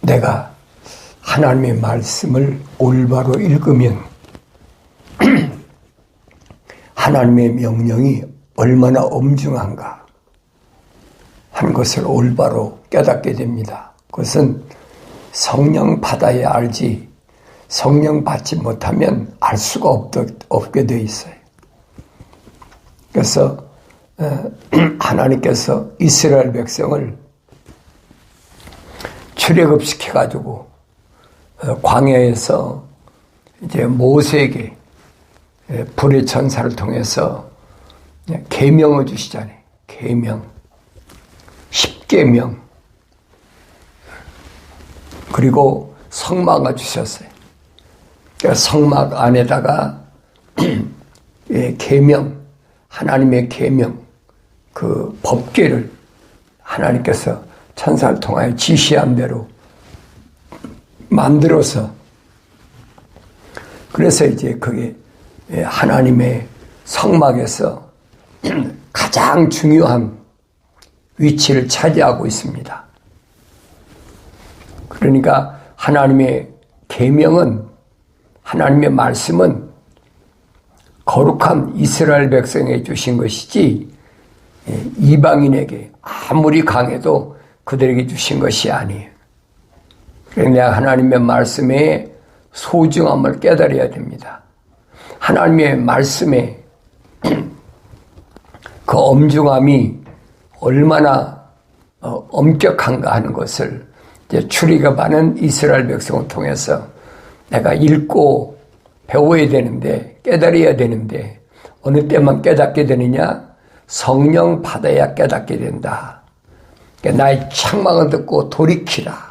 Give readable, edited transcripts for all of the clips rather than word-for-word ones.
내가 하나님의 말씀을 올바로 읽으면 하나님의 명령이 얼마나 엄중한가 하는 것을 올바로 깨닫게 됩니다. 그것은 성령 받아야 알지 성령 받지 못하면 알 수가 없게 되어 있어요. 그래서 하나님께서 이스라엘 백성을 출애굽시켜가지고 광야에서 이제 모세에게 불의 천사를 통해서 계명을 주시잖아요. 계명, 10계명, 그리고 성막을 주셨어요. 그러니까 성막 안에다가 계명, 하나님의 계명, 그 법궤를 하나님께서 천사를 통하여 지시한 대로 만들어서, 그래서 이제 그게 하나님의 성막에서 가장 중요한 위치를 차지하고 있습니다. 그러니까 하나님의 계명은, 하나님의 말씀은 거룩한 이스라엘 백성에게 주신 것이지 이방인에게 아무리 강해도 그들에게 주신 것이 아니에요. 그러니까 하나님의 말씀의 소중함을 깨달아야 됩니다. 하나님의 말씀의 그 엄중함이 얼마나 엄격한가 하는 것을 이제 출애굽하는 이스라엘 백성을 통해서 내가 읽고 배워야 되는데, 깨달아야 되는데 어느 때만 깨닫게 되느냐? 성령 받아야 깨닫게 된다. 그러니까 나의 책망을 듣고 돌이키라.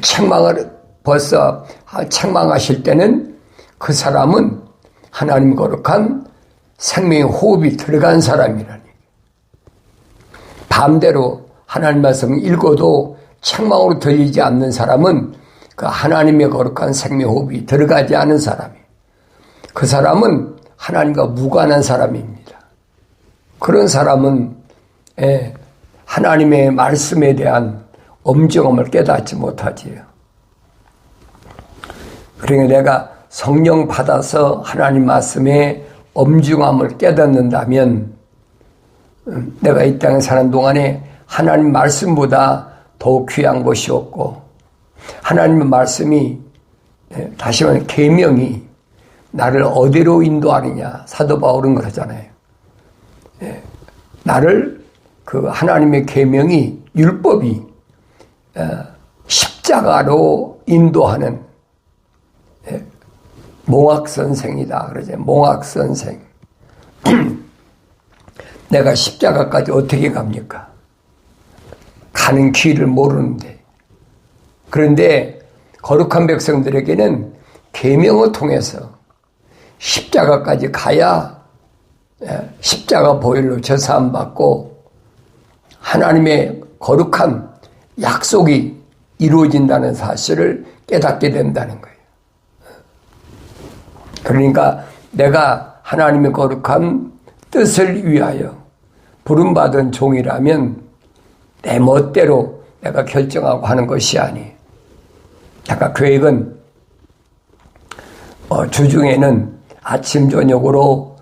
책망을 벌써 책망하실 때는 그 사람은 하나님 거룩한 생명의 호흡이 들어간 사람이라니. 반대로 하나님 말씀을 읽어도 책망으로 들리지 않는 사람은 그 하나님의 거룩한 생명 호흡이 들어가지 않은 사람이에요. 그 사람은 하나님과 무관한 사람입니다. 그런 사람은 하나님의 말씀에 대한 엄중함을 깨닫지 못하지요. 그러니까 내가 성령 받아서 하나님 말씀의 엄중함을 깨닫는다면 내가 이 땅에 사는 동안에 하나님 말씀보다 더 귀한 것이 없고, 하나님의 말씀이, 다시 말하면 계명이 나를 어디로 인도하느냐, 사도 바울은 그러잖아요. 나를 그 하나님의 계명이, 율법이 십자가로 인도하는 몽학선생이다 그러죠. 몽학선생. 내가 십자가까지 어떻게 갑니까? 가는 길을 모르는데. 그런데 거룩한 백성들에게는 계명을 통해서 십자가까지 가야 십자가 보혈로 죄사함 받고 하나님의 거룩한 약속이 이루어진다는 사실을 깨닫게 된다는 거예요. 그러니까 내가 하나님의 거룩한 뜻을 위하여 부름받은 종이라면 내 멋대로 내가 결정하고 하는 것이 아니에요. 아까 계획은 주중에는 아침 저녁으로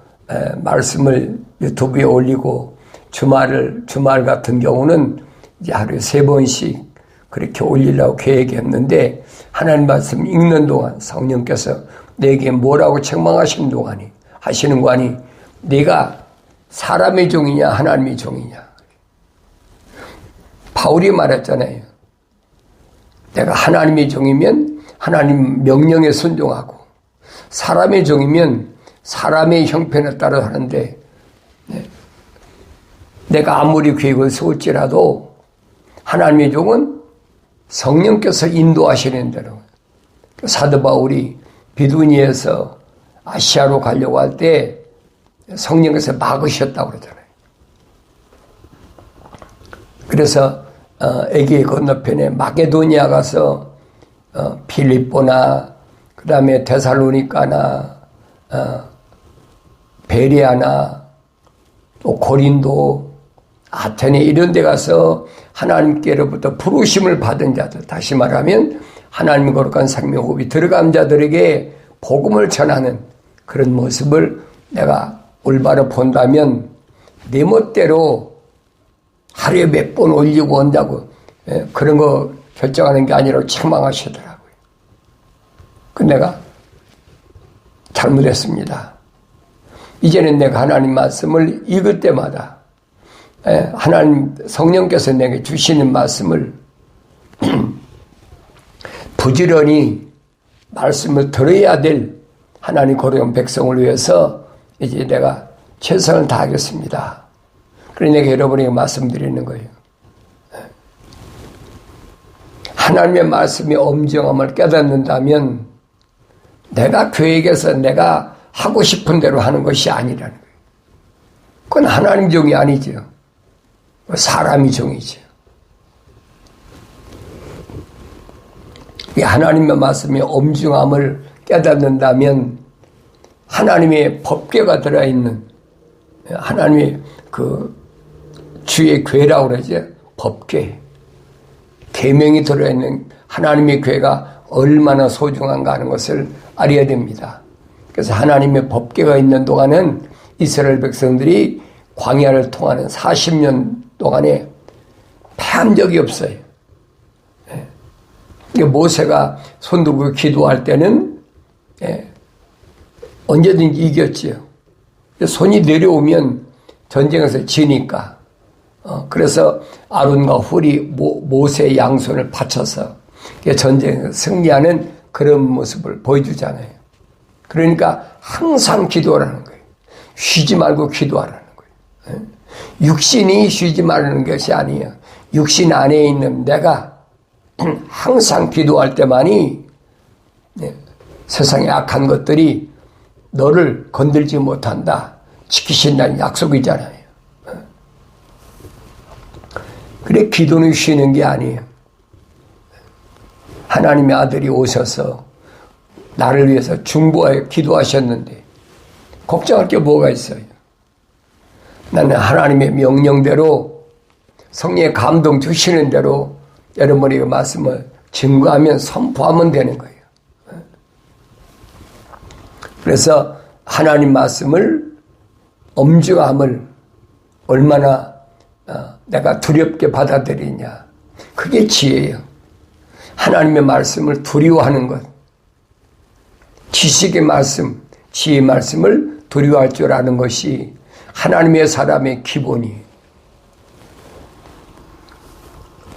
말씀을 유튜브에 올리고 주말 같은 경우는 이제 하루에 3번씩 그렇게 올리려고 계획했는데, 하나님 말씀 읽는 동안 성령께서 내게 뭐라고 책망하시는 동안이 하시는 거니, 네가 사람의 종이냐 하나님의 종이냐. 바울이 말했잖아요. 내가 하나님의 종이면 하나님 명령에 순종하고, 사람의 종이면 사람의 형편에 따라 하는데, 내가 아무리 계획을 세울지라도 하나님의 종은 성령께서 인도하시는 대로. 사도 바울이 비두니에서 아시아로 가려고 할 때 성령께서 막으셨다고 그러잖아요. 그래서 에게 건너편에 마게도니아 가서 필립보나 그 다음에 데살로니가나 베레아나 또 고린도, 아테네 이런 데 가서 하나님께로부터 부르심을 받은 자들, 다시 말하면 하나님의 거룩한 생명호흡이 들어간 자들에게 복음을 전하는 그런 모습을 내가 올바로 본다면 내 멋대로 하루에 몇 번 올리고 온다고 그런 거 결정하는 게 아니라고 책망하시더라고요. 그 내가 잘못했습니다. 이제는 내가 하나님 말씀을 읽을 때마다 하나님 성령께서 내게 주시는 말씀을 부지런히 말씀을 들어야 될 하나님 거룩한 백성을 위해서 이제 내가 최선을 다하겠습니다. 그러니 내가 여러분에게 말씀드리는 거예요. 하나님의 말씀이 엄정함을 깨닫는다면 내가 교회에서 내가 하고 싶은 대로 하는 것이 아니라는 거예요. 그건 하나님 종이 아니죠. 사람이 종이죠. 이 하나님의 말씀이 엄중함을 깨닫는다면 하나님의 법궤가 들어있는 하나님의 그 주의 궤라고 그러죠. 법궤. 계명이 들어있는 하나님의 궤가 얼마나 소중한가 하는 것을 알아야 됩니다. 그래서 하나님의 법궤가 있는 동안은 이스라엘 백성들이 광야를 통하는 40년 동안에 패한 적이 없어요. 모세가 손 들고 기도할 때는 언제든지 이겼지요. 손이 내려오면 전쟁에서 지니까. 그래서 아론과 훌이 모세의 양손을 받쳐서 전쟁에서 승리하는 그런 모습을 보여주잖아요. 그러니까 항상 기도하라는 거예요. 쉬지 말고 기도하라는 거예요. 육신이 쉬지 말라는 것이 아니에요. 육신 안에 있는 내가 항상 기도할 때만이 세상의 악한 것들이 너를 건들지 못한다. 지키신다는 약속이잖아요. 그래 기도는 쉬는 게 아니에요. 하나님의 아들이 오셔서 나를 위해서 중보하여 기도하셨는데 걱정할 게 뭐가 있어요? 나는 하나님의 명령대로 성령의 감동 주시는 대로 여러분의 말씀을 증거하면 선포하면 되는 거예요. 그래서 하나님 말씀을 엄중함을 얼마나 내가 두렵게 받아들이냐. 그게 지혜예요. 하나님의 말씀을 두려워하는 것. 지식의 말씀, 지혜의 말씀을 두려워할 줄 아는 것이 하나님의 사람의 기본이에요.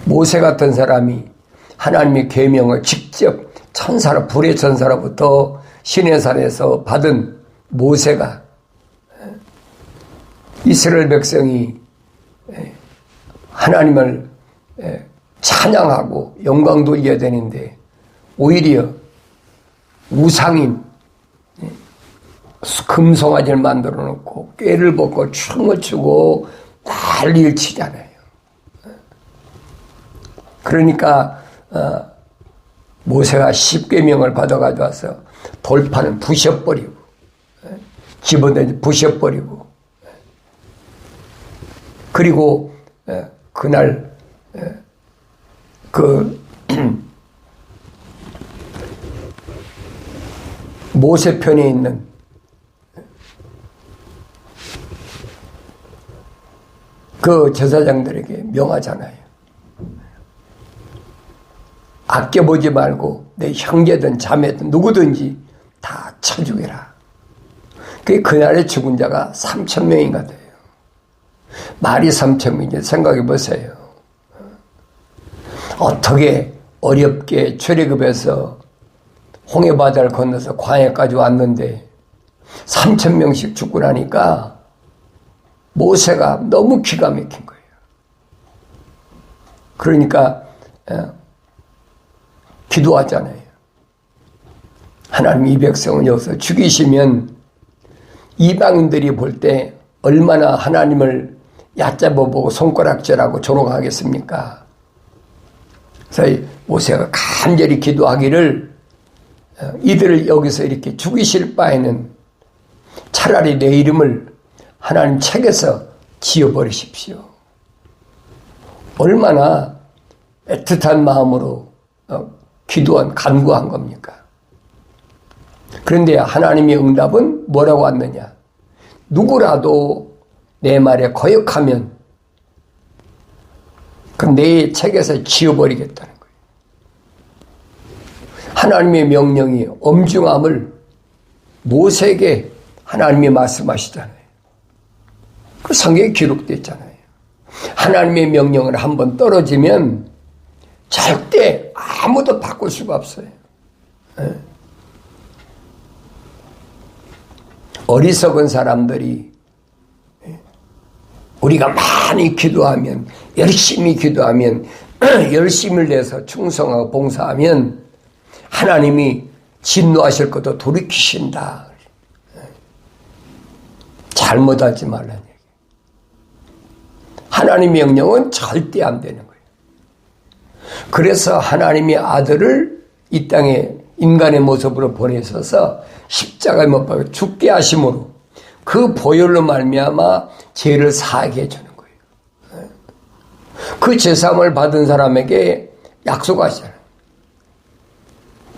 모세 같은 사람이 하나님의 계명을 직접 천사로 불의 천사로부터 시내산에서 받은 모세가 이스라엘 백성이 하나님을 찬양하고 영광 돌려야 되는데 오히려 우상인 금송아지를 만들어 놓고 꾀를 벗고 춤을 추고 난리를 치잖아요. 그러니까 모세가 십계명을 받아가지고 와서 돌판을 부셔버리고 집어넣어 부셔버리고 그리고 그날 그 모세 편에 있는 그 제사장들에게 명하잖아요. 아껴보지 말고 내 형제든 자매든 누구든지 다 쳐 죽여라. 그날에 죽은 자가 3,000명인가 돼요. 말이 3,000명인지 생각해 보세요. 어떻게 어렵게 출애굽해서 홍해바다를 건너서 광야까지 왔는데 3,000명씩 죽고 나니까 모세가 너무 기가 막힌 거예요. 그러니까 기도하잖아요. 하나님 이 백성은 여기서 죽이시면 이방인들이 볼 때 얼마나 하나님을 얕잡아보고 손가락질하고 조롱하겠습니까? 그래서 모세가 간절히 기도하기를 이들을 여기서 이렇게 죽이실 바에는 차라리 내 이름을 하나님 책에서 지어버리십시오. 얼마나 애틋한 마음으로 간구한 겁니까? 그런데 하나님의 응답은 뭐라고 왔느냐? 누구라도 내 말에 거역하면 그 내 책에서 지워버리겠다는 거예요. 하나님의 명령이 엄중함을 모세에게 하나님이 말씀하시잖아요. 그 성경에 기록되어 있잖아요. 하나님의 명령을 한번 떨어지면 절대 아무도 바꿀 수가 없어요. 어리석은 사람들이 우리가 많이 기도하면, 열심히 기도하면, 열심을 내서 충성하고 봉사하면 하나님이 진노하실 것도 돌이키신다. 잘못하지 말라는 얘기. 하나님의 명령은 절대 안 되는 거예요. 그래서 하나님의 아들을 이 땅에 인간의 모습으로 보내셔서 십자가에 못 박아 죽게 하심으로 그 보혈로 말미암아 죄를 사하게 해주는 거예요. 그 제사함을 받은 사람에게 약속하시잖아요.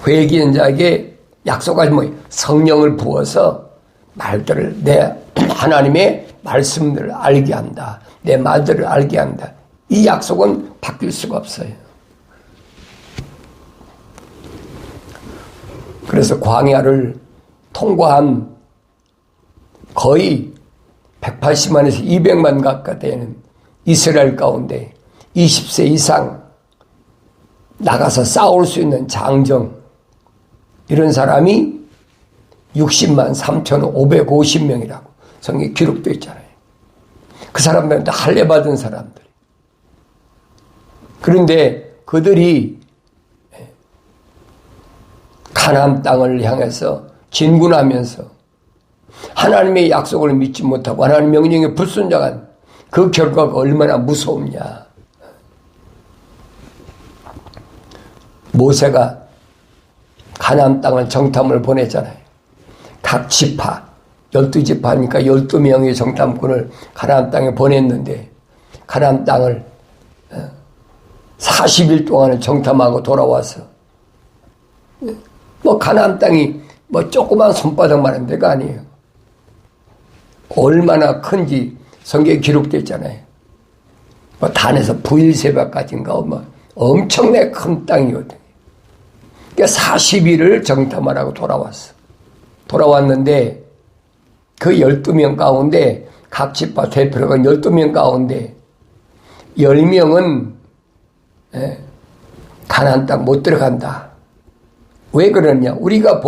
회개한 자에게 약속하신 뭐예요? 성령을 부어서 말들을 내 하나님의 말씀들을 알게 한다. 내 말들을 알게 한다. 이 약속은 바뀔 수가 없어요. 그래서 광야를 통과한 거의 180만에서 200만 가까이 되는 이스라엘 가운데 20세 이상 나가서 싸울 수 있는 장정, 이런 사람이 60만 3,550명이라고 성경에 기록되어 있잖아요. 그 사람들한테 할례 받은 사람들. 그런데 그들이 가나안 땅을 향해서 진군하면서 하나님의 약속을 믿지 못하고 하나님 명령에 불순종한 그 결과가 얼마나 무서웠냐. 모세가 가나안 땅을 정탐을 보내잖아요. 각 지파, 12지파니까 12명의 정탐꾼을 가나안 땅에 보냈는데 가나안 땅을 40일 동안을 정탐하고 돌아와서 가나안 땅이 조그만 손바닥만한 데가 아니에요. 얼마나 큰지 성경에 기록되어 있잖아요. 단에서 부일세바까지인가 엄청나게 큰 땅이거든요. 그러니까 40일을 정탐을 하고 돌아왔는데 그 12명 가운데 각 지파 대표가 12명 가운데 10명은 가나안 땅 못 들어간다. 왜 그러냐? 우리가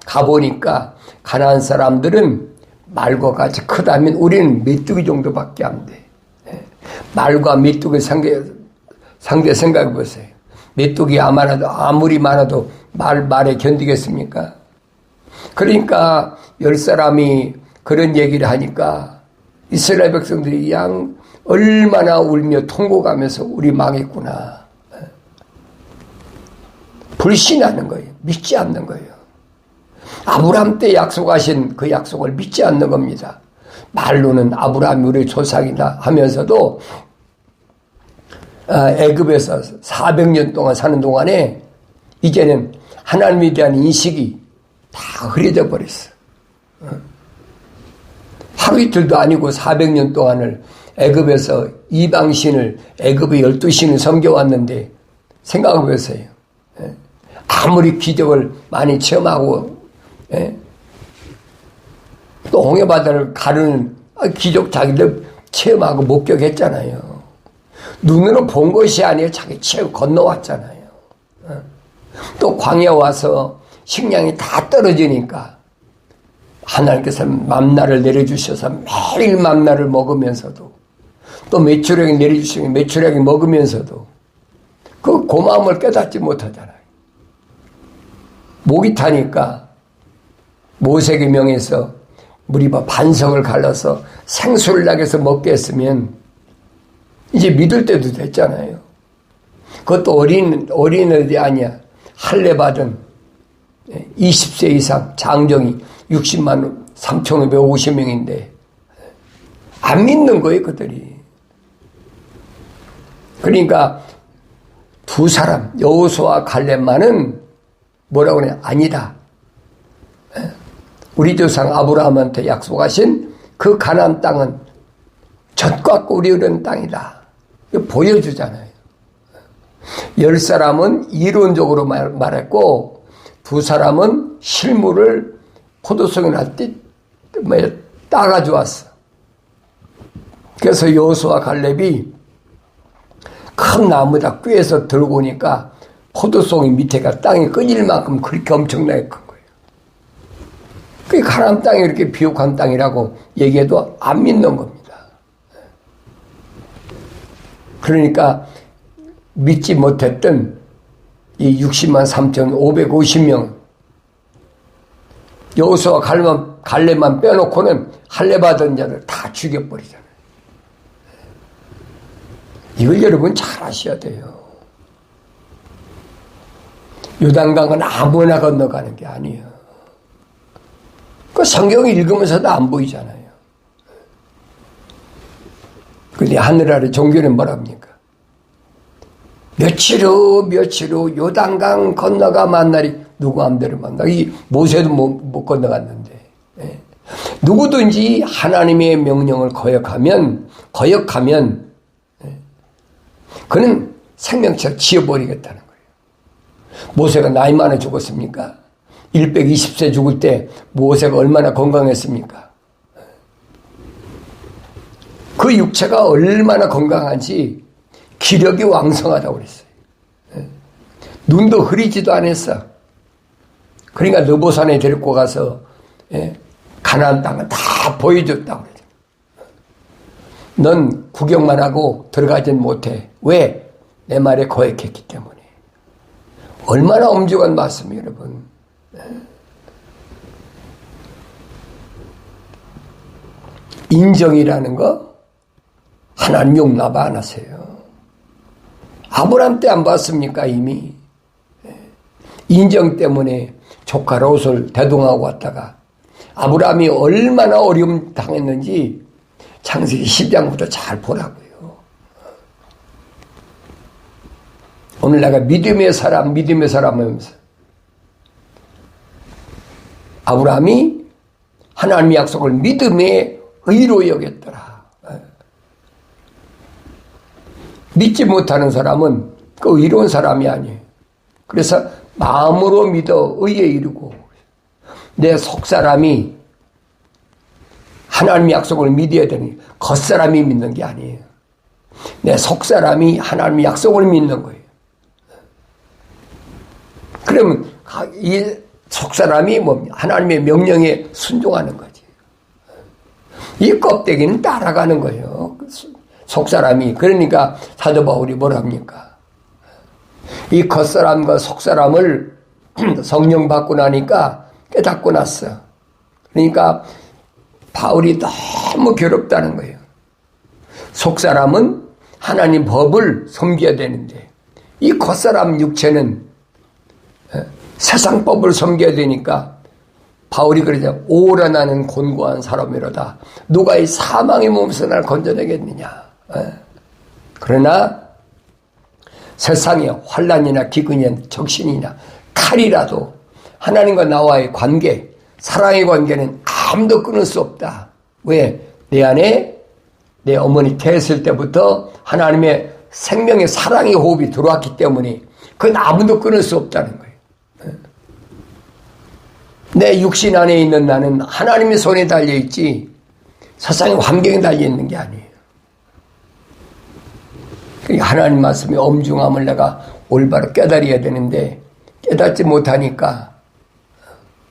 가보니까 가나안 사람들은 말과 같이 크다면 우리는 메뚜기 정도밖에 안 돼. 말과 메뚜기 상대 생각해 보세요. 메뚜기 아무리 많아도 말에 견디겠습니까? 그러니까 10사람이 그런 얘기를 하니까 이스라엘 백성들이 얼마나 울며 통곡하면서 우리 망했구나. 불신하는 거예요. 믿지 않는 거예요. 아브라함 때 약속하신 그 약속을 믿지 않는 겁니다. 말로는 아브라함이 우리 조상이다 하면서도 애굽에서 400년 동안 사는 동안에 이제는 하나님에 대한 인식이 다 흐려져 버렸어. 하루 이틀도 아니고 400년 동안을 애굽에서 이방신을 애굽의 12신을 섬겨왔는데 생각해 보세요. 아무리 기적을 많이 체험하고 또 홍해바다를 가르는 기적 자기들 체험하고 목격했잖아요. 눈으로 본 것이 아니라 자기 체험 건너왔잖아요. 또 광야 와서 식량이 다 떨어지니까 하나님께서 만나를 내려주셔서 매일 만나를 먹으면서도 또 메추라기 내려주시면 메추라기 먹으면서도 그 고마움을 깨닫지 못하잖아요. 목이 타니까 모세에게 명해서 무리바 반석을 갈라서 생수를 낙에서 먹게 했으면 이제 믿을 때도 됐잖아요. 그것도 어린애들이 아니야. 할례 받은 20세 이상 장정이 60만 3,550명인데 안 믿는 거예요, 그들이. 그러니까 두 사람 여호수아와 갈렙만은 뭐라고 그래? 아니다. 우리 조상 아브라함한테 약속하신 그 가나안 땅은 젖과 꿀이 흐르는 땅이다. 이거 보여주잖아요. 10사람은 이론적으로 말했고 두 사람은 실물을 포도송이 날 때 따가지고 왔어. 그래서 여호수아와 갈렙이 큰 나무에다 꿰서 들고 오니까 포도송이 밑에가 땅이 끊일 만큼 그렇게 엄청나게 큰 거예요. 그 가나안 땅이 이렇게 비옥한 땅이라고 얘기해도 안 믿는 겁니다. 그러니까 믿지 못했던 이 60만 3,550명 여호수아와 갈렙만 빼놓고는 할례받은 자들 다 죽여버리잖아요. 이걸 여러분 잘 아셔야 돼요. 요단강은 아무나 건너가는 게 아니에요. 그 성경 읽으면서도 안 보이잖아요. 근데 하늘 아래 종교는 뭐랍니까? 며칠 후 요단강 건너가 만나리. 누구 마음대로 만나. 이 모세도 못 건너갔는데. 예. 누구든지 하나님의 명령을 거역하면 예. 그는 생명체를 지어버리겠다는 거예요. 모세가 나이 많아 죽었습니까? 120세 죽을 때 모세가 얼마나 건강했습니까? 그 육체가 얼마나 건강한지 기력이 왕성하다고 그랬어요. 눈도 흐리지도 않았어. 그러니까 느보산에 데리고 가서 가나안 땅을 다 보여줬다고 그래요. 넌 구경만 하고 들어가진 못해. 왜? 내 말에 거역했기 때문에. 얼마나 엄중한 말씀이에요, 여러분. 인정이라는 거 하나님 용납 안 하세요. 아브라함 때 안 봤습니까? 이미 인정 때문에 조카 롯을 대동하고 왔다가 아브라함이 얼마나 어려움 당했는지 창세기 10장부터 잘 보라고요. 오늘 내가 믿음의 사람 하면서 아브라함이 하나님의 약속을 믿음의 의로 여겼더라. 믿지 못하는 사람은 그 의로운 사람이 아니에요. 그래서 마음으로 믿어 의에 이르고 내 속사람이 하나님의 약속을 믿어야 되니 겉사람이 믿는 게 아니에요. 내 속사람이 하나님의 약속을 믿는 거예요. 그러면 이 속사람이 하나님의 명령에 순종하는 거지. 이 껍데기는 따라가는 거예요. 속사람이. 그러니까 사도 바울이 뭐랍니까? 이 겉사람과 속사람을 성령 받고 나니까 깨닫고 났어. 그러니까 바울이 너무 괴롭다는 거예요. 속사람은 하나님 법을 섬겨야 되는데 이 겉사람 육체는 세상 법을 섬겨야 되니까 바울이 그러죠. 오라 나는 곤고한 사람이로다. 누가 이 사망의 몸에서 날 건져내겠느냐. 그러나 세상에 환난이나 기근이나 적신이나 칼이라도 하나님과 나와의 관계, 사랑의 관계는 아무도 끊을 수 없다. 왜? 내 안에 내 어머니 태했을 때부터 하나님의 생명의 사랑의 호흡이 들어왔기 때문에 그건 아무도 끊을 수 없다는 거예요. 내 육신 안에 있는 나는 하나님의 손에 달려있지 세상의 환경에 달려있는 게 아니에요. 하나님 말씀의 엄중함을 내가 올바로 깨달아야 되는데 깨닫지 못하니까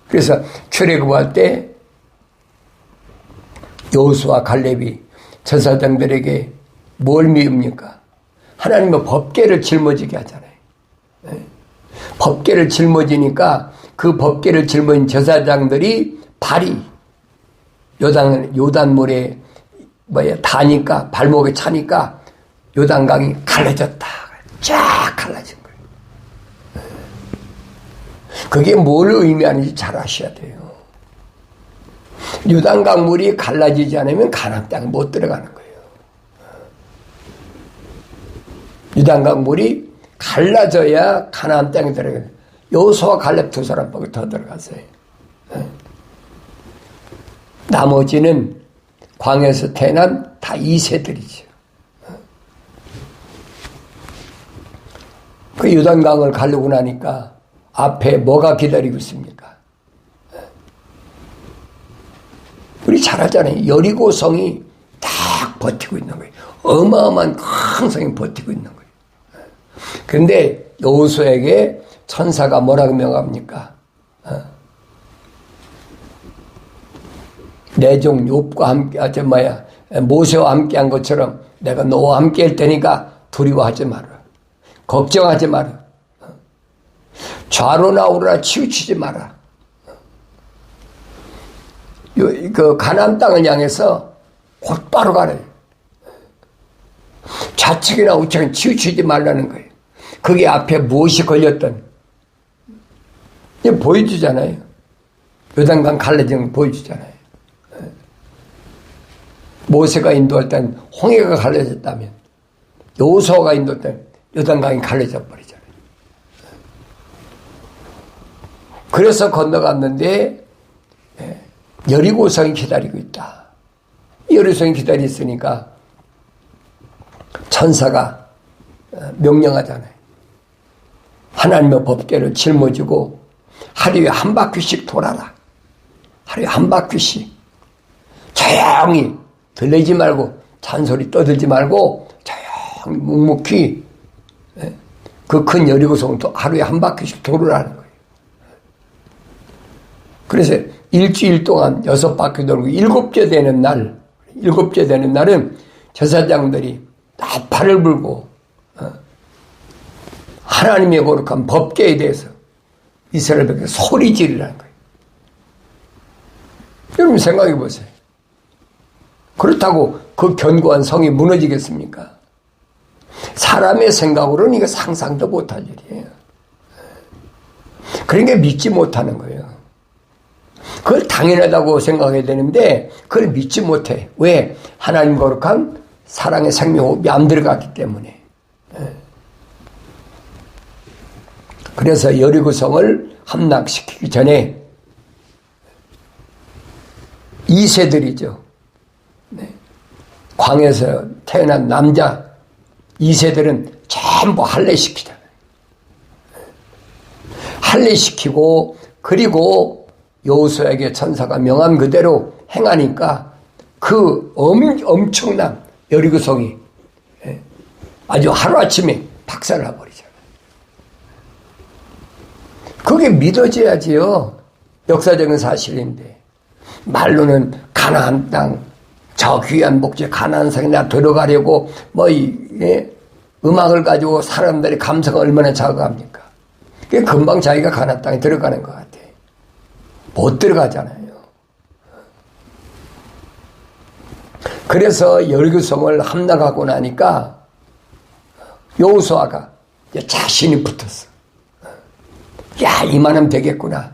그래서 출애굽할 때 여호수아 갈렙이 제사장들에게 뭘 미웁니까? 하나님의 법궤를 짊어지게 하잖아요. 법궤를 짊어지니까 그 법궤를 짊어진 제사장들이 발이 요단물에 다니까 발목에 차니까 요단강이 갈라졌다. 쫙 갈라진 거예요. 그게 뭘 의미하는지 잘 아셔야 돼요. 요단강 물이 갈라지지 않으면 가나안 땅에 못 들어가는 거예요. 유단강 물이 갈라져야 가나안 땅에 들어가요. 여호수아 갈렙 두 사람밖에 더 들어갔어요. 나머지는 광야에서 태어난 다 2세들이죠. 그 요단강을 가려고 나니까 앞에 뭐가 기다리고 있습니까? 우리 잘 알잖아요. 여리고성이 딱 버티고 있는 거예요. 어마어마한 큰 성이 버티고 있는 거예요. 그런데 여호수아에게 천사가 뭐라고 명합니까? 내 종 욥과 함께 모세와 함께 한 것처럼 내가 너와 함께 할 테니까 두려워하지 마라. 걱정하지 마라. 좌로나 우로나 치우치지 마라. 그 가나안 땅을 향해서 곧바로 가래요. 좌측이나 우측은 치우치지 말라는 거예요. 그게 앞에 무엇이 걸렸던 이게 보여주잖아요. 요단강 갈라지는 거 보여주잖아요. 모세가 인도할 때는 홍해가 갈라졌다면 여호수아가 인도할 때는 요단강이 갈라져 버리잖아요. 그래서 건너갔는데 여리고성이 기다리고 있다. 여리고성이 기다리고 있으니까 천사가 명령하잖아요. 하나님의 법궤를 짊어지고 하루에 한 바퀴씩 돌아라. 하루에 한 바퀴씩 조용히 들리지 말고 잔소리 떠들지 말고 조용히 묵묵히 그 큰 여리고성을 하루에 한 바퀴씩 돌으라는 거예요. 그래서 일주일 동안 6바퀴 돌고 일곱째 되는 날은 제사장들이 나팔을 불고 하나님의 거룩한 법궤에 대해서 이스라엘 백성 소리 지르라는 거예요. 여러분 생각해 보세요. 그렇다고 그 견고한 성이 무너지겠습니까? 사람의 생각으로는 이거 상상도 못할 일이에요. 그러니까 믿지 못하는 거예요. 그걸 당연하다고 생각해야 되는데 그걸 믿지 못해. 왜? 하나님 거룩한 사랑의 생명호흡이 안 들어갔기 때문에. 그래서 여리고성을 함락시키기 전에 2세들이죠. 광야에서 태어난 남자 2세들은 전부 할례시키잖아요. 할례시키고 그리고 여호수아에게 천사가 명한 그대로 행하니까 그 엄청난 여리고성이 아주 하루아침에 박살나버리잖아요. 그게 믿어져야지요. 역사적인 사실인데 말로는 가나안 땅 저 귀한 목재 가나안 성에 나 들어가려고 음악을 가지고 사람들의 감성을 얼마나 자극합니까? 그게 금방 자기가 가나안 땅에 들어가는 것 같아. 못 들어가잖아요. 그래서 여리고성을 함락하고 나니까 여호수아가 자신이 붙었어. 야, 이만하면 되겠구나.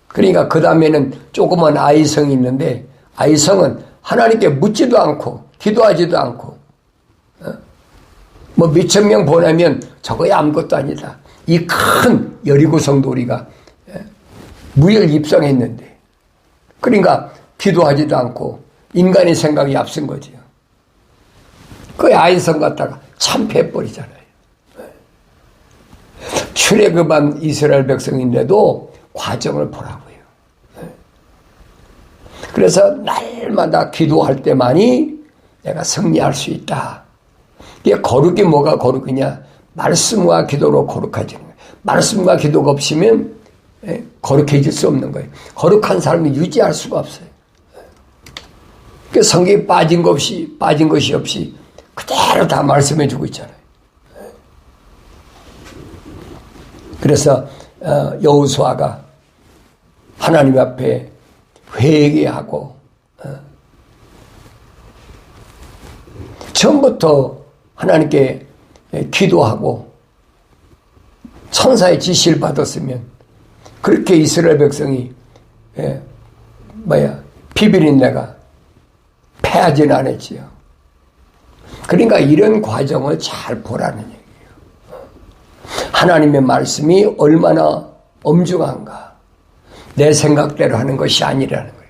그러니까 그 다음에는 조그만 아이성이 있는데 아이성은 하나님께 묻지도 않고 기도하지도 않고 뭐 몇천 명 보내면 저거야 아무것도 아니다. 이 큰 여리고성도 우리가 무혈 입성했는데 그러니까 기도하지도 않고 인간의 생각이 앞선 거죠. 그 아이성 갖다가 참패해버리잖아요. 출애굽한 이스라엘 백성인데도 과정을 보라고요. 그래서 날마다 기도할 때만이 내가 승리할 수 있다. 이게 거룩이 뭐가 거룩이냐? 말씀과 기도로 거룩해지는 거예요. 말씀과 기도가 없으면 거룩해질 수 없는 거예요. 거룩한 삶을 유지할 수가 없어요. 그 성경에 빠진 것이 없이 그대로 다 말씀해 주고 있잖아요. 그래서 여호수아가 하나님 앞에 회개하고 처음부터 하나님께 기도하고 천사의 지시를 받았으면 그렇게 이스라엘 백성이 비비린내가 패하지는 않았지요. 그러니까 이런 과정을 잘 보라는 얘기예요. 하나님의 말씀이 얼마나 엄중한가. 내 생각대로 하는 것이 아니라는 거예요.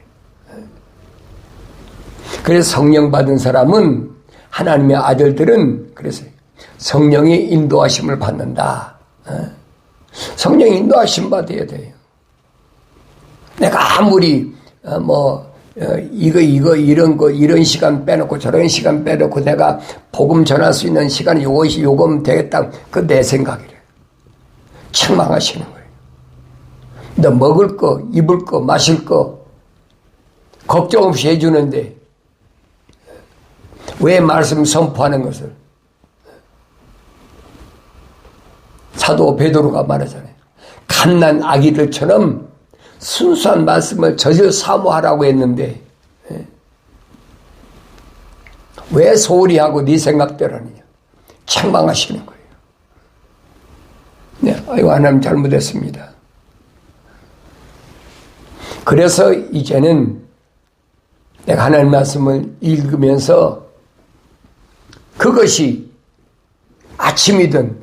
그래서 성령 받은 사람은, 하나님의 아들들은 그래서 성령의 인도하심을 받는다. 성령 인도하심 받아야 돼요. 내가 아무리 이런 시간 빼놓고 저런 시간 빼놓고 내가 복음 전할 수 있는 시간이 요거면 되겠다. 그 내 생각이래. 책망하시는 거예요. 너 먹을 거, 입을 거, 마실 거 걱정 없이 해주는데 왜 말씀 선포하는 것을? 사도 베드로가 말하잖아요. 갓난 아기들처럼 순수한 말씀을 저절 사모하라고 했는데 왜 소홀히 하고 네 생각대로 하느냐. 책망하시는 거예요. 네, 아이고 하나님 잘못했습니다. 그래서 이제는 내가 하나님 말씀을 읽으면서 그것이 아침이든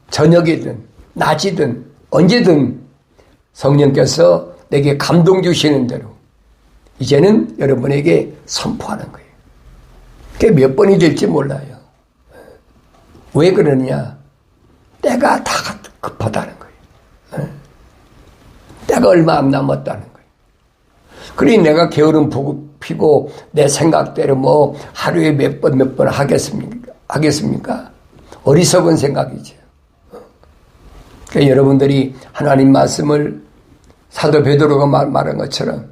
저녁이든 낮이든 언제든 성령께서 내게 감동 주시는 대로 이제는 여러분에게 선포하는 거예요. 그게 몇 번이 될지 몰라요. 왜 그러느냐? 때가 다 급하다는 거예요. 때가 얼마 안 남았다는 거예요. 그러니 내가 게으름 피고 내 생각대로 하루에 몇 번 하겠습니까? 어리석은 생각이죠. 그러니까 여러분들이 하나님 말씀을 사도 베드로가 말한 것처럼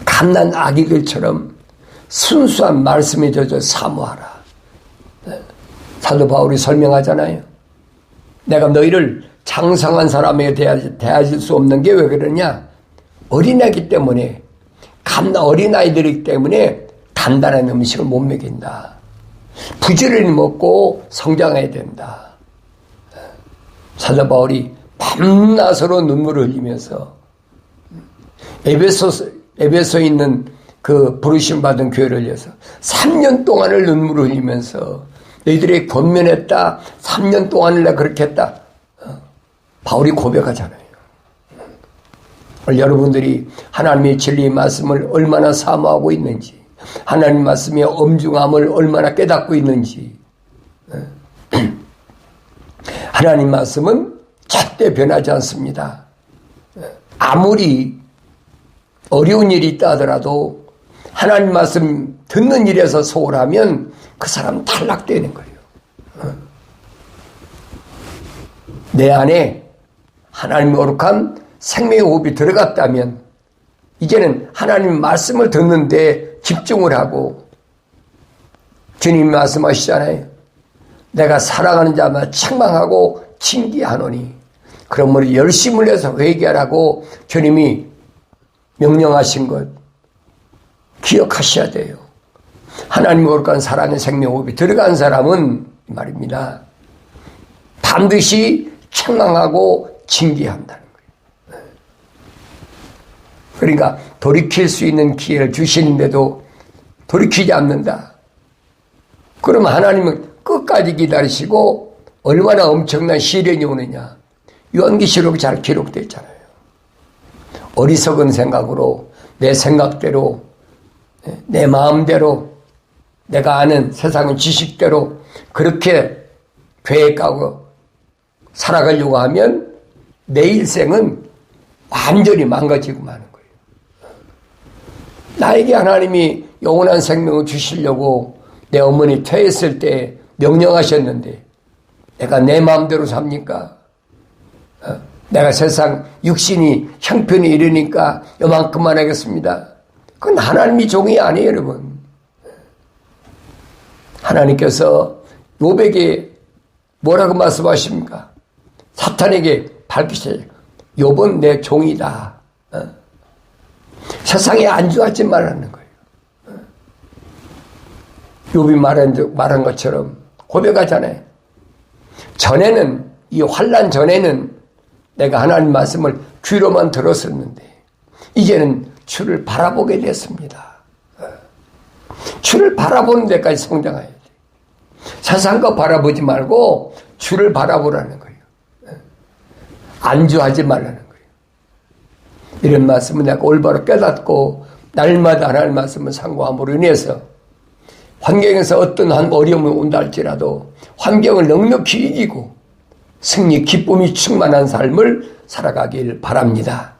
갓난 아기들처럼 순수한 말씀에 젖어 사모하라. 사도 바울이 설명하잖아요. 내가 너희를 장성한 사람에 대하실 수 없는 게 왜 그러냐? 어린아이기 때문에, 어린아이들이기 때문에 단단한 음식을 못 먹인다. 부지런히 먹고 성장해야 된다. 사도 바울이 밤낮으로 눈물을 흘리면서 에베소에 있는 그 부르심 받은 교회를 위해서 3년 동안을 눈물을 흘리면서 너희들이 권면했다. 3년 동안을 내가 그렇게 했다. 바울이 고백하잖아요. 여러분들이 하나님의 진리의 말씀을 얼마나 사모하고 있는지, 하나님 말씀의 엄중함을 얼마나 깨닫고 있는지. 하나님 말씀은 절대 변하지 않습니다. 아무리 어려운 일이 있다 하더라도 하나님 말씀 듣는 일에서 소홀하면 그 사람 탈락되는 거예요. 내 안에 하나님의 거룩한 생명의 호흡이 들어갔다면 이제는 하나님 말씀을 듣는데 집중을 하고, 주님이 말씀하시잖아요. 내가 사랑하는 자마다 책망하고 징계하노니, 그러므로 열심을 내서 회개하라고 주님이 명령하신 것 기억하셔야 돼요. 하나님 거룩한 사랑의 생명호흡이 들어간 사람은 말입니다. 반드시 책망하고 징계한다는 거예요. 그러니까 돌이킬 수 있는 기회를 주시는데도 돌이키지 않는다. 그러면 하나님은 끝까지 기다리시고 얼마나 엄청난 시련이 오느냐. 요한계시록이 잘 기록되어 있잖아요. 어리석은 생각으로 내 생각대로 내 마음대로 내가 아는 세상의 지식대로 그렇게 계획하고 살아가려고 하면 내 일생은 완전히 망가지고 마는 거예요. 나에게 하나님이 영원한 생명을 주시려고 내 어머니 퇴했을 때 명령하셨는데 내가 내 마음대로 삽니까? 내가 세상 육신이 형편이 이르니까 요만큼만 하겠습니다. 그건 하나님이 종이 아니에요, 여러분. 하나님께서 욥에게 뭐라고 말씀하십니까? 사탄에게 밝히셔요. 욥은 내 종이다. 세상에 안주하지 말라는 거예요. 욥이 말한 것처럼 고백하잖아요. 전에는, 이 환난 전에는 내가 하나님 말씀을 귀로만 들었었는데 이제는 주를 바라보게 됐습니다. 주를 바라보는 데까지 성장해야 돼. 세상과 바라보지 말고 주를 바라보라는 거예요. 안주하지 말라는 거예요. 이런 말씀은 내가 올바로 깨닫고 날마다 하나님 말씀을 상고함으로 인해서 환경에서 어떤 한 어려움이 온다 할지라도 환경을 넉넉히 이기고 승리, 기쁨이 충만한 삶을 살아가길 바랍니다.